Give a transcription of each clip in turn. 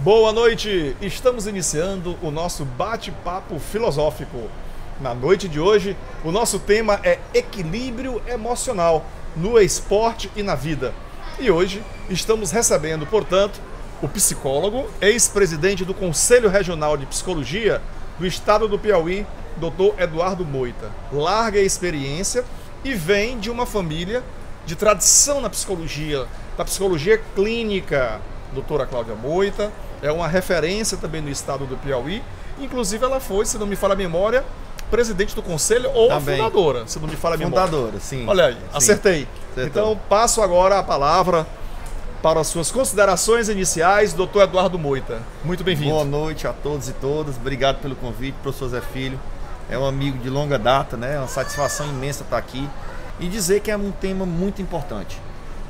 Boa noite! Estamos iniciando o nosso bate-papo filosófico. Na noite de hoje, o nosso tema é equilíbrio emocional no esporte e na vida. E hoje estamos recebendo, portanto, o psicólogo, ex-presidente do Conselho Regional de Psicologia do Estado do Piauí, Dr. Eduardo Moita. Larga experiência e vem de uma família de tradição na psicologia, da psicologia clínica. Doutora Cláudia Moita é uma referência também no estado do Piauí. Inclusive ela foi, se não me falha a memória, presidente do conselho ou também. Fundadora, se não me falha a memória. Fundadora, sim. Olha aí, sim. acertei. Acertou. Então passo agora a palavra para as suas considerações iniciais, doutor Eduardo Moita. Muito bem-vindo. Boa noite a todos e todas. Obrigado pelo convite, professor Zé Filho. É um amigo de longa data, né? É uma satisfação imensa estar aqui e dizer que é um tema muito importante.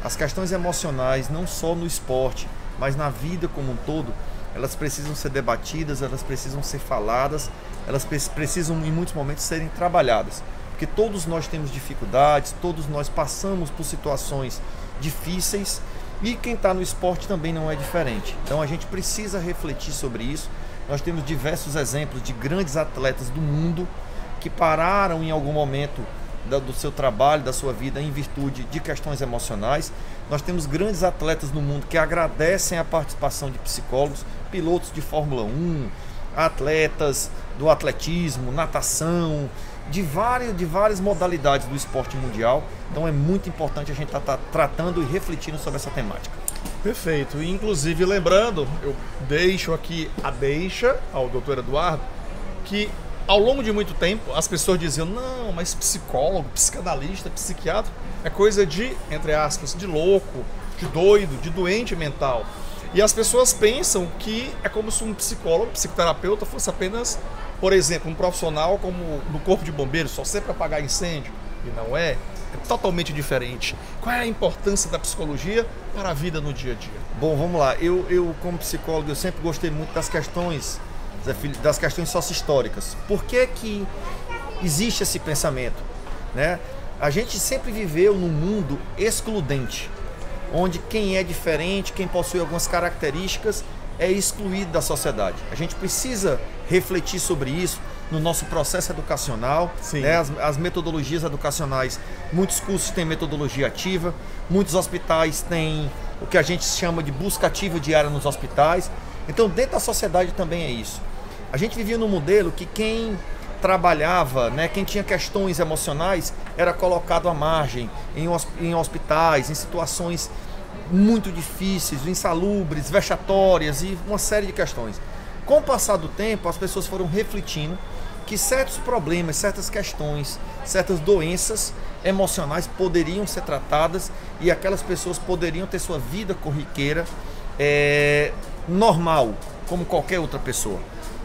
As questões emocionais, não só no esporte, mas na vida como um todo, elas precisam ser debatidas, elas precisam ser faladas, elas precisam em muitos momentos serem trabalhadas, porque todos nós temos dificuldades, todos nós passamos por situações difíceis e quem está no esporte também não é diferente. Então a gente precisa refletir sobre isso. Nós temos diversos exemplos de grandes atletas do mundo que pararam em algum momento do seu trabalho, da sua vida, em virtude de questões emocionais. Nós temos grandes atletas no mundo que agradecem a participação de psicólogos, pilotos de Fórmula 1, atletas do atletismo, natação, de várias modalidades do esporte mundial. Então é muito importante a gente estar tratando e refletindo sobre essa temática. Perfeito. E, inclusive, lembrando, eu deixo aqui a deixa ao doutor Eduardo, que ao longo de muito tempo as pessoas diziam, não, mas psicólogo, psicanalista, psiquiatra é coisa de, entre aspas, de louco, de doido, de doente mental. E as pessoas pensam que é como se um psicólogo, psicoterapeuta fosse apenas, por exemplo, um profissional como no corpo de bombeiros, só sempre para apagar incêndio. E não é. É totalmente diferente. Qual é a importância da psicologia para a vida no dia a dia? Bom, vamos lá. Eu como psicólogo, eu sempre gostei muito das questões, Zé Filho, das questões sócio-históricas. Por que existe esse pensamento, né? A gente sempre viveu num mundo excludente, onde quem é diferente, quem possui algumas características, é excluído da sociedade. A gente precisa refletir sobre isso no nosso processo educacional, né? As metodologias educacionais, muitos cursos têm metodologia ativa, muitos hospitais têm o que a gente chama de busca ativa diária nos hospitais. Então, dentro da sociedade também é isso. A gente vivia num modelo que quem trabalhava, né, quem tinha questões emocionais, era colocado à margem, em hospitais, em situações muito difíceis, insalubres, vexatórias e uma série de questões. Com o passar do tempo, as pessoas foram refletindo que certos problemas, certas questões, certas doenças emocionais poderiam ser tratadas e aquelas pessoas poderiam ter sua vida corriqueira normal, como qualquer outra pessoa.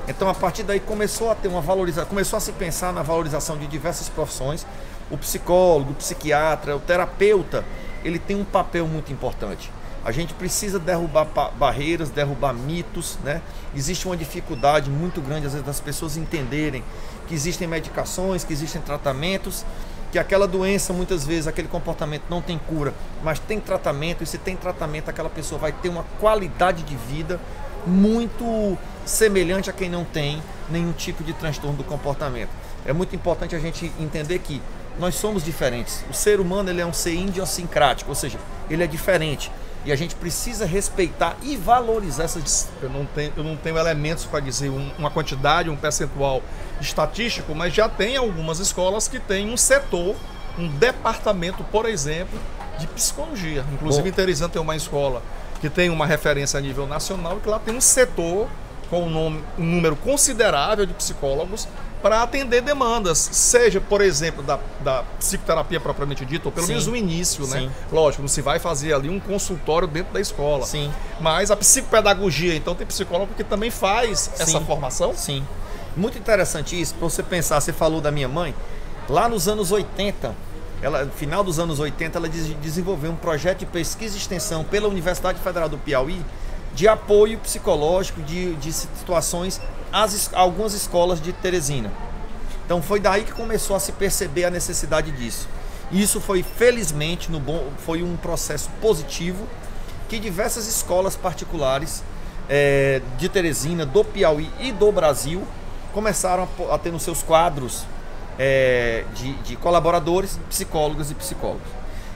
Então, a partir daí começou a ter uma valorização, começou a se pensar na valorização de diversas profissões. O psicólogo, o psiquiatra, o terapeuta, ele tem um papel muito importante. A gente precisa derrubar barreiras, derrubar mitos, né? Existe uma dificuldade muito grande, às vezes, das pessoas entenderem que existem medicações, que existem tratamentos, que aquela doença, muitas vezes, aquele comportamento não tem cura, mas tem tratamento, e se tem tratamento, aquela pessoa vai ter uma qualidade de vida muito semelhante a quem não tem nenhum tipo de transtorno do comportamento. É muito importante a gente entender que nós somos diferentes. O ser humano, ele é um ser idiosincrático, ou seja, ele é diferente. E a gente precisa respeitar e valorizar essas... Eu não tenho elementos para dizer uma quantidade, um percentual estatístico, mas já tem algumas escolas que têm um setor, um departamento, por exemplo, de psicologia. Inclusive, em Teresina tem uma escola que tem uma referência a nível nacional e que lá tem um setor com um número considerável de psicólogos para atender demandas, seja, por exemplo, da psicoterapia propriamente dita, ou pelo menos o início, né? Lógico, não se vai fazer ali um consultório dentro da escola. Sim. Mas a psicopedagogia, então, tem psicólogo que também faz essa formação? Sim. Muito interessante isso, para você pensar, você falou da minha mãe, lá nos anos 80, no final dos anos 80, ela desenvolveu um projeto de pesquisa e extensão pela Universidade Federal do Piauí, de apoio psicológico de situações a algumas escolas de Teresina. Então foi daí que começou a se perceber a necessidade disso. E isso foi, felizmente, foi um processo positivo que diversas escolas particulares de Teresina, do Piauí e do Brasil começaram a ter nos seus quadros de colaboradores, psicólogas e psicólogos.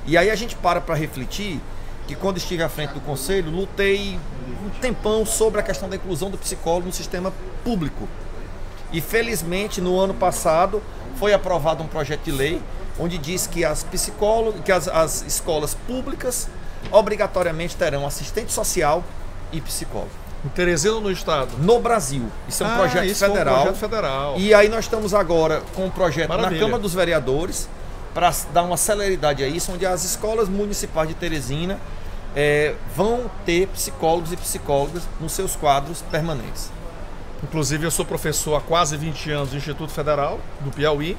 E aí a gente para refletir que quando estive à frente do conselho, lutei um tempão sobre a questão da inclusão do psicólogo no sistema público. E felizmente no ano passado foi aprovado um projeto de lei onde diz que as escolas públicas obrigatoriamente terão assistente social e psicólogo. Em Teresina ou no estado? No Brasil. Isso é um projeto federal. Um projeto federal. E aí nós estamos agora com um projeto Maravilha. na Câmara dos Vereadores para dar uma celeridade a isso, onde as escolas municipais de Teresina vão ter psicólogos e psicólogas nos seus quadros permanentes. Inclusive eu sou professor há quase 20 anos do Instituto Federal do Piauí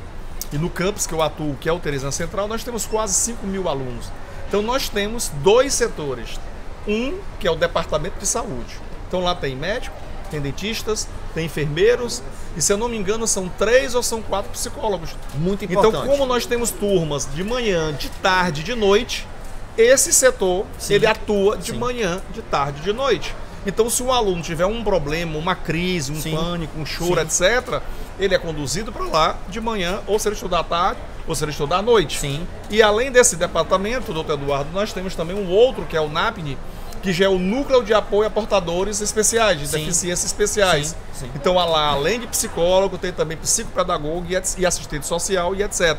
e no campus que eu atuo, que é o Teresina Central, nós temos quase 5.000 alunos. Então nós temos 2 setores. Um que é o Departamento de Saúde. Então lá tem médico, tem dentistas, tem enfermeiros e, se eu não me engano, são 3 ou são 4 psicólogos. Muito importante. Então, como nós temos turmas de manhã, de tarde, de noite, esse setor, Sim. ele atua de Sim. manhã, de tarde, de noite. Então, se o aluno tiver um problema, uma crise, um Sim. pânico, um choro, Sim. etc., ele é conduzido para lá de manhã, ou se ele estudar à tarde, ou se ele estudar à noite. Sim. E além desse departamento, doutor Eduardo, nós temos também um outro, que é o NAPNE, que já é o Núcleo de Apoio a Portadores Especiais, de Sim. deficiências especiais. Sim. Sim. Então, lá, além de psicólogo, tem também psicopedagogo e assistente social e etc.